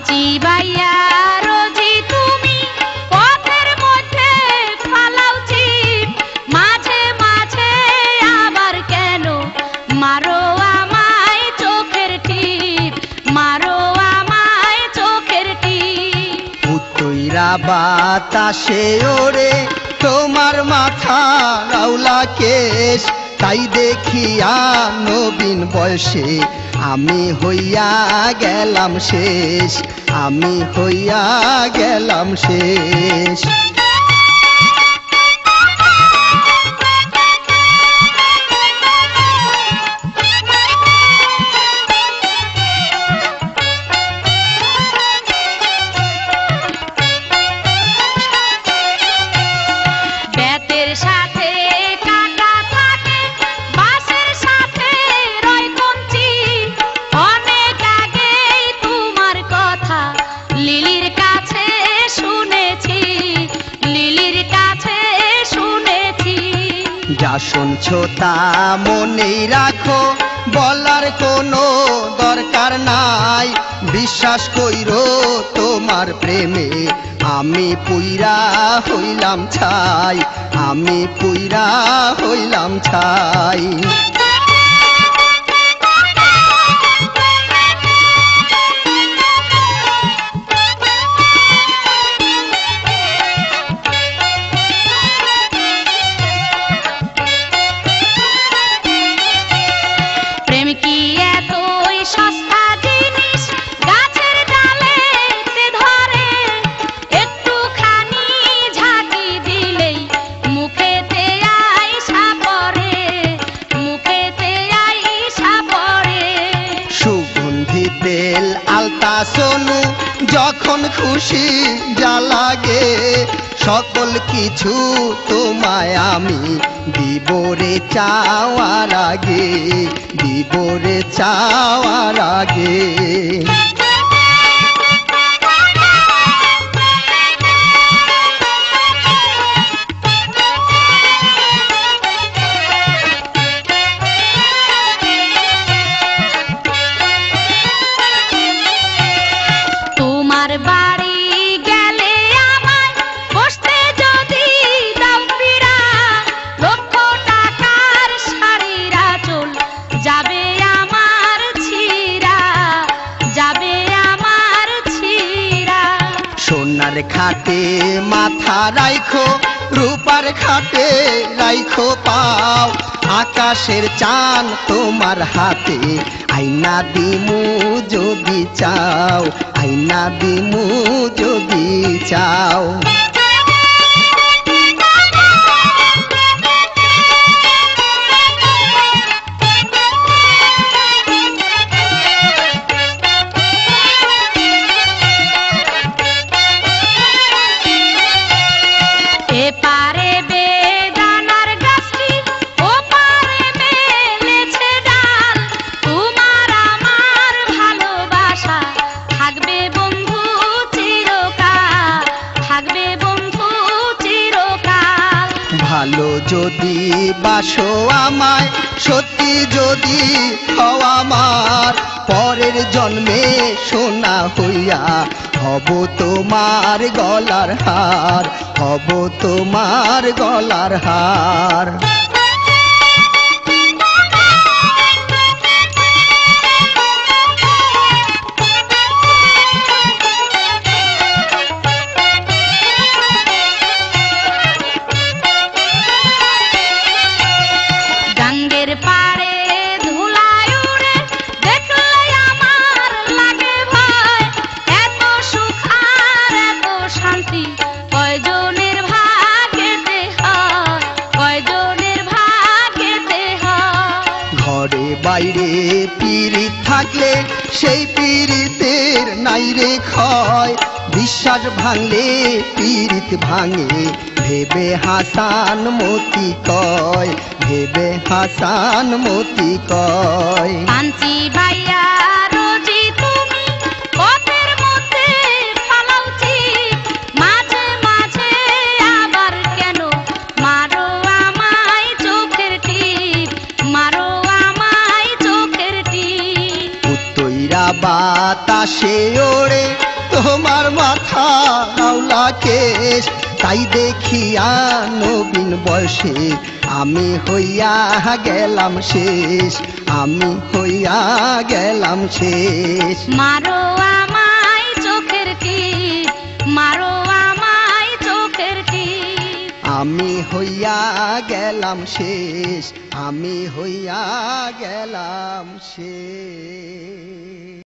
পাঞ্চি বাইয়া রোজি তুমি পথের মধ্যে ফালাও চিপ, মাঝে মাঝে আবার কেন মারো আমায় চোখের টিপ, মারো আমায় চোখের টিপ। উত্তরা বাতাসে ওরে তোমার মাথা রাউলা কেশ, তাই দেখিয়া নবীন বয়সে আমি হইয়া গেলাম শেষ, আমি হইয়া গেলাম শেষ। যা শুনছো তা মনেই রাখো, বলার কোনো দরকার নাই, বিশ্বাস কইরো তোমার প্রেমে আমি পুইরা হইলাম ছাই, আমি পুইরা হইলাম ছাই। তেল আলতা সোনু যখন খুশি যা লাগে, সকল কিছু তোমায় আমি দিব রে চাওয়ার আগে, দিব রে চাওয়ার আগে। সোনার খাটে মাথা রাইখো, রূপার খাটে রাইখো পাও, আকাশের চাঁদ তোমার হাতে আইনা দিমু যদি চাও, আইনা দিমু যদি চাও। ভালো যদি বাসো আমায়, সত্যি যদি হও আমার, পরের জন্মে সোনা হইয়া হব তোমার গলার হার, হব তোমার গলার হার। ঘরে বাইরে পীড়িত থাকলে সেই পীড়িতের নাই রে ক্ষয়, বিশ্বাস ভাঙলে পীড়িত ভাঙে ভেবে হাসান মতি কয়, ভেবে হাসান মতি কয়। পাঞ্চি বাইয়া রোজি তুমি পথের মধ্যে ফালাও চিপ, মাঝে মাঝে আবার কেন মারো আমায় চোখের টিপ, মারো আমায় চোখের টিপ। উত্তরা বাতাসে ওড়ে তোমার মাথা আওলা কেশ, তাই দেখিয়া নবীন বয়সে আমি হইয়া গেলাম শেষ, আমি হইয়া গেলাম শেষ। মারো আমায় চোখের টিপ, মারো আমায় চোখের টিপ। আমি হইয়া গেলাম শেষ, আমি হইয়া গেলাম শেষ।